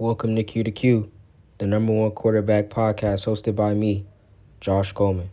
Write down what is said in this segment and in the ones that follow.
Welcome to Q to Q, the number one quarterback podcast hosted by me, Josh Coleman.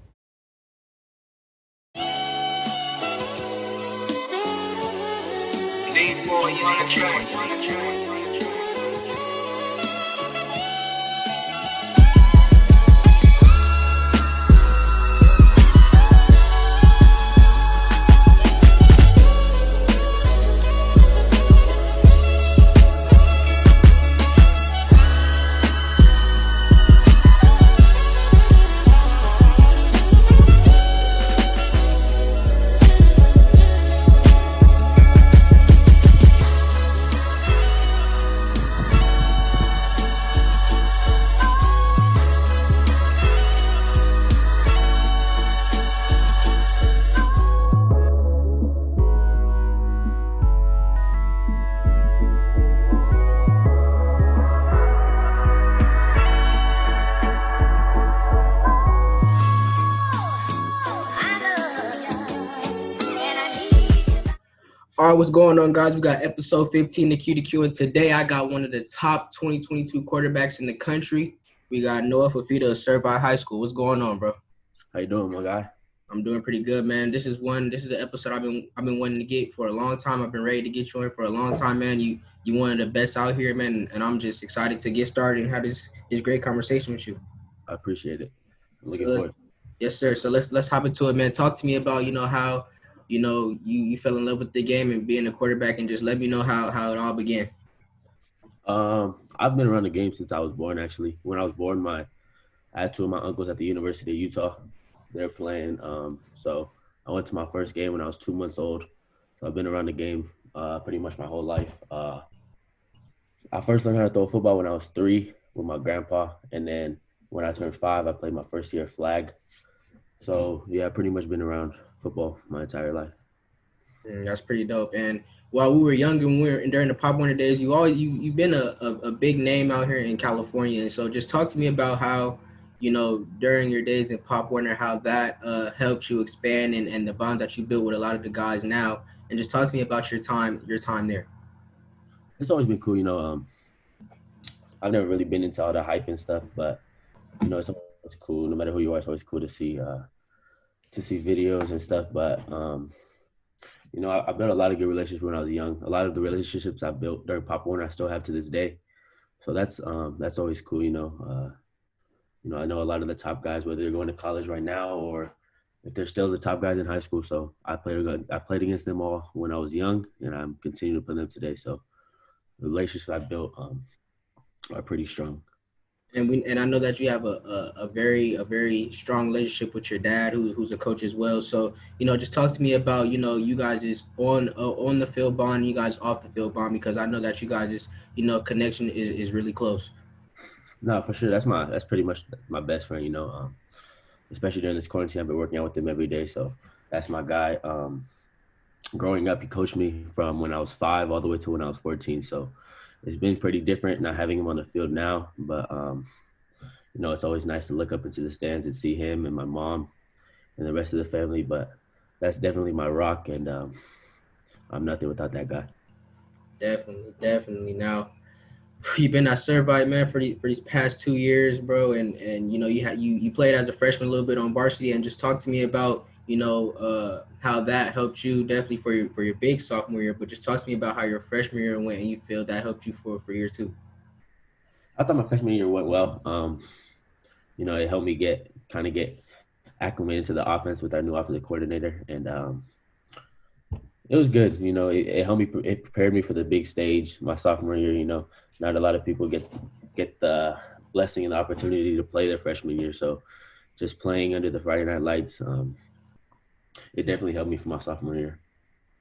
All right, what's going on, guys? We got episode 15 of Q to Q, and today I got one of the top 2022 quarterbacks in the country. We got Noah Fifita of Servite High School. What's going on, bro? How you doing, my guy? I'm doing pretty good, man. This is an episode I've been wanting to get for a long time. I've been ready to get you in for a long time, man. You one of the best out here, man, and I'm just excited to get started and have this great conversation with you. I appreciate it. I'm looking forward. Yes, sir. So let's hop into it, man. Talk to me about how you fell in love with the game and being a quarterback, and just let me know how it all began. I've been around the game since I was born. Actually, when I was born, I had two of my uncles at the University of Utah. They're playing. So I went to my first game when I was 2 months old. So I've been around the game pretty much my whole life. I first learned how to throw football when I was 3 with my grandpa, and then when I turned 5, I played my first year flag. So yeah, I've pretty much been around football my entire life. That's pretty dope. And while we were younger, during the Pop Warner days, you've been a big name out here in California. And so just talk to me about how, during your days in Pop Warner, how that helped you expand and the bonds that you built with a lot of the guys now. And just talk to me about your time there. It's always been cool, I've never really been into all the hype and stuff, but it's always cool. No matter who you are, it's always cool to see videos and stuff. But I built a lot of good relationships when I was young. A lot of the relationships I built during Pop Warner, I still have to this day. So that's always cool. I know a lot of the top guys, whether they're going to college right now or if they're still the top guys in high school. So I played against them all when I was young, and I'm continuing to play them today. So the relationships I built are pretty strong. And I know that you have a very strong relationship with your dad, who's a coach as well. So just talk to me about you guys is on the field bond, you guys off the field bond, because I know that you guys is connection is really close. No, for sure. That's pretty much my best friend. Especially during this quarantine, I've been working out with him every day. So that's my guy. Growing up, he coached me from when I was 5 all the way to when I was 14. So it's been pretty different not having him on the field now, but it's always nice to look up into the stands and see him and my mom and the rest of the family. But that's definitely my rock, and I'm nothing without that guy. Definitely. Now, you've been at Servite, man, for these past 2 years, bro, and you played as a freshman a little bit on varsity, and just talk to me about how that helped you definitely for your big sophomore year, but just talk to me about how your freshman year went and you feel that helped you for year 2. I thought my freshman year went well. It helped me get acclimated to the offense with our new offensive coordinator, and it was good. It helped me. It prepared me for the big stage my sophomore year. Not a lot of people get the blessing and the opportunity to play their freshman year. So just playing under the Friday Night Lights, it definitely helped me for my sophomore year.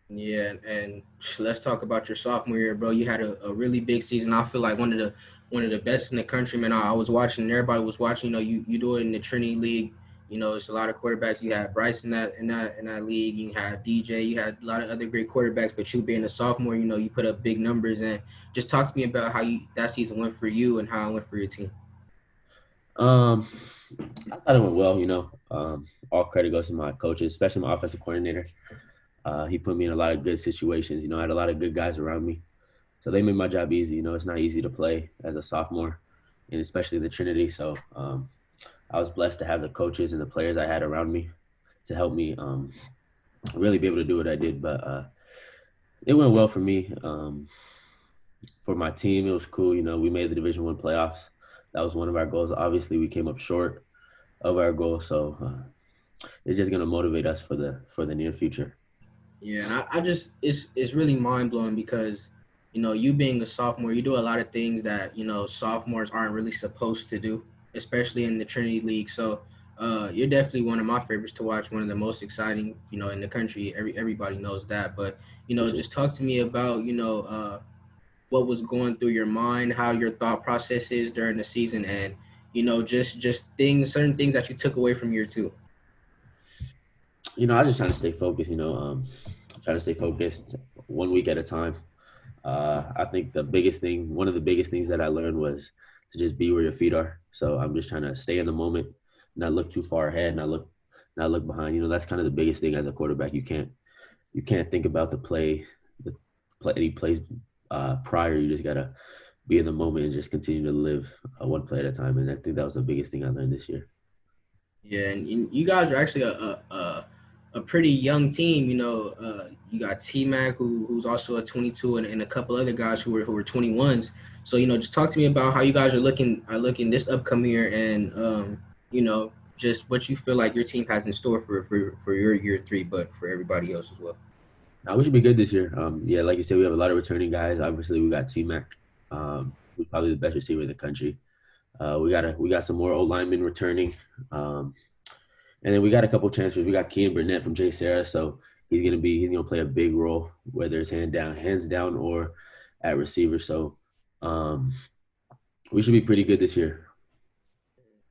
Yeah, and let's talk about your sophomore year, bro. You had a really big season. I feel like one of the best in the country, man. I was watching, and everybody was watching. You do it in the Trinity League. It's a lot of quarterbacks. You had Bryce in that league. You had DJ. You had a lot of other great quarterbacks. But you being a sophomore, you put up big numbers. And just talk to me about how that season went for you and how it went for your team. I thought it went well. All credit goes to my coaches, especially my offensive coordinator. He put me in a lot of good situations. I had a lot of good guys around me. So they made my job easy. You know, it's not easy to play as a sophomore, and especially the Trinity. So I was blessed to have the coaches and the players I had around me to help me really be able to do what I did. But it went well for me. For my team, it was cool. You know, we made the Division 1 playoffs. That was one of our goals. Obviously, we came up short of our goal, so it's just gonna motivate us for the near future. Yeah, and I just it's really mind blowing because you being a sophomore, you do a lot of things that sophomores aren't really supposed to do, especially in the Trinity League. So you're definitely one of my favorites to watch, one of the most exciting in the country. Everybody knows that, but Appreciate just talk to me about what was going through your mind, how your thought process is during the season, and just certain things that you took away from year two. You know, I just trying to stay focused. You know, trying to stay focused 1 week at a time. I think one of the biggest things that I learned was to just be where your feet are. So I'm just trying to stay in the moment, not look too far ahead, not look behind. You know, that's kind of the biggest thing as a quarterback. You can't think about the play any plays prior. You just gotta be in the moment and just continue to live one play at a time. And I think that was the biggest thing I learned this year. Yeah, and you guys are actually a pretty young team. You got T Mac who's also a 22, and a couple other guys who are 21s. So just talk to me about how you guys are looking this upcoming year, and just what you feel like your team has in store for your year three, but for everybody else as well. Now we should be good this year. Yeah, like you said, we have a lot of returning guys. Obviously, we got T Mac, who's probably the best receiver in the country. We got some more old linemen returning. Um, And then we got a couple transfers. We got Kean Burnett from J. Sarah, so he's gonna play a big role, whether it's hands down, or at receiver. So we should be pretty good this year.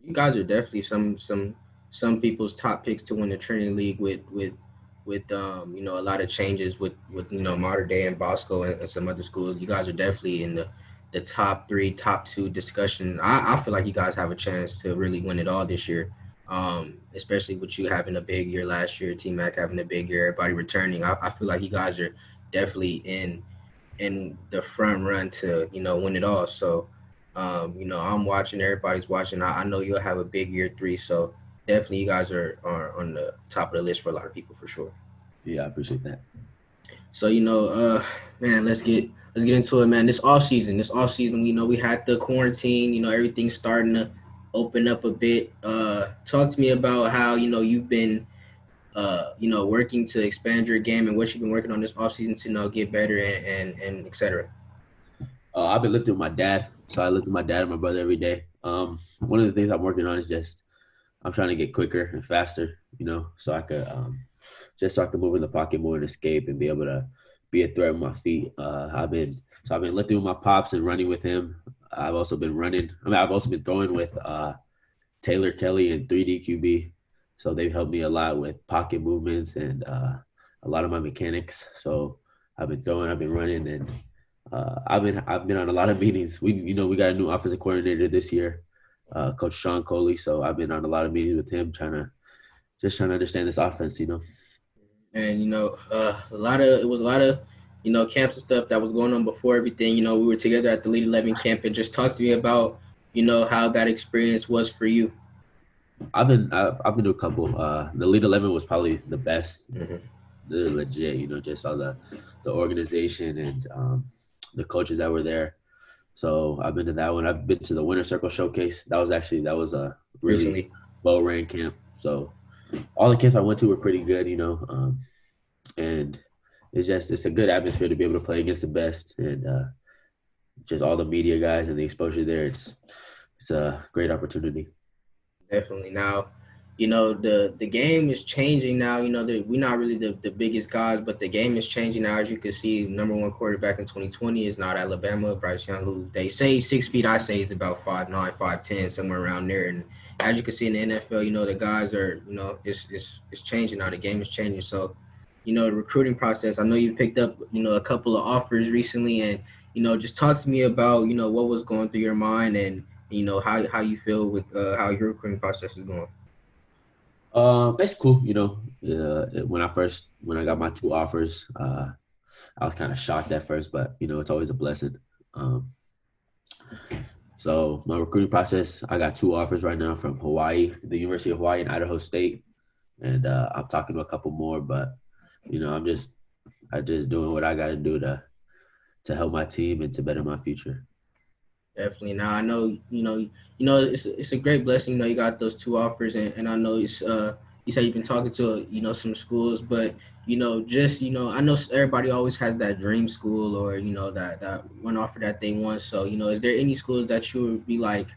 You guys are definitely some people's top picks to win the Trinity League with a lot of changes with modern day and Bosco and some other schools. You guys are definitely in the top three, top two discussion. I feel like you guys have a chance to really win it all this year. Especially with you having a big year last year, T Mac having a big year, everybody returning. I feel like you guys are definitely in the front run to win it all. So I'm watching, everybody's watching. I know you'll have a big year three, so definitely you guys are on the top of the list for a lot of people for sure. Yeah, I appreciate that. So man, let's get into it, man. This off season, we had the quarantine. Everything's starting to open up a bit. Talk to me about how you've been working to expand your game and what you've been working on this off season to get better and etc. I've been lifting with my dad, so I lift with my dad and my brother every day. One of the things I'm working on is just I'm trying to get quicker and faster, you know, so I could just so I can move in the pocket more and escape and be able to be a threat with my feet. I've been lifting with my pops and running with him. I've also been running. I mean, I've also been throwing with Taylor Kelly and 3D QB. So they've helped me a lot with pocket movements and a lot of my mechanics. So I've been throwing, I've been running, and I've been on a lot of meetings. We got a new offensive coordinator this year, Coach Sean Coley. So I've been on a lot of meetings with him, trying to understand this offense. You know. And it was a lot of camps and stuff that was going on before everything. We were together at the Lead 11 camp, and just talk to me about how that experience was for you. I've been to a couple. The Lead 11 was probably the best. Mm-hmm. They're legit. You know, just all the organization and the coaches that were there. So I've been to that one. I've been to the Winter Circle Showcase. That was a really Recently. well ran camp. So all the camps I went to were pretty good. You know, and it's a good atmosphere to be able to play against the best and just all the media guys and the exposure there. It's a great opportunity. Definitely. Now, the game is changing now. We're not really the biggest guys, but the game is changing now. As you can see, number one quarterback in 2020 is not Alabama, Bryce Young, who they say 6 feet. I say is about 5'9", 5'10", somewhere around there. And as you can see in the NFL, the guys are, it's changing now. The game is changing. So, the recruiting process. I know you picked up, a couple of offers recently, and just talk to me about, what was going through your mind and how you feel with how your recruiting process is going. It's cool. You know, when I got my two offers, I was kind of shocked at first, but it's always a blessing. Um, so my recruiting process, I got 2 offers right now from Hawaii, the University of Hawaii and Idaho State, and I'm talking to a couple more. But I just doing what I got to do to help my team and to better my future. Definitely. Now I know it's a great blessing. You got those 2 offers, and I know it's you say you've been talking to some schools, but just I know everybody always has that dream school or that one offer that they want. So is there any schools that you would be like,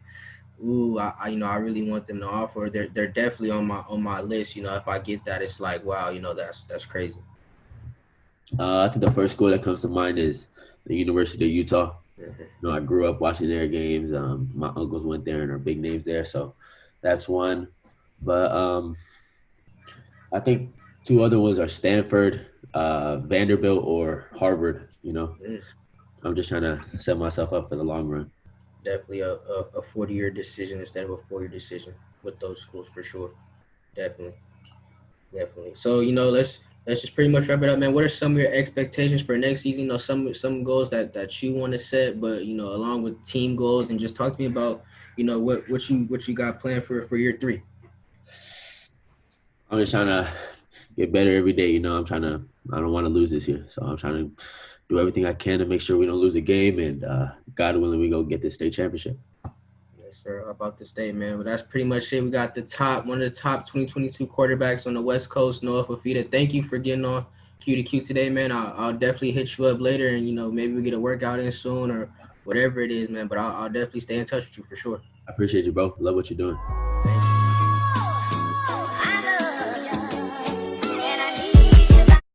ooh, I really want them to offer? They're definitely on my list. If I get that, it's like wow, that's crazy. I think the first school that comes to mind is the University of Utah. I grew up watching their games. My uncles went there and are big names there, so that's one. But I think 2 other ones are Stanford, Vanderbilt, or Harvard. Mm, I'm just trying to set myself up for the long run. definitely a 40-year decision instead of a 4-year decision with those schools for sure. Definitely. Definitely. So let's just pretty much wrap it up, man. What are some of your expectations for next season? Some goals that you want to set, but along with team goals, and just talk to me about what you got planned for year 3. I'm just trying to get better every day. I don't want to lose this year, so I'm trying to do everything I can to make sure we don't lose a game, and God willing, we go get this state championship. Yes, sir. About this day, man. But that's pretty much it. We got one of the top 2022 quarterbacks on the West Coast, Noah Fifita. Thank you for getting on Q to Q today, man. I'll definitely hit you up later, and maybe we get a workout in soon or whatever it is, man. But I'll definitely stay in touch with you for sure. I appreciate you, bro. Love what you're doing.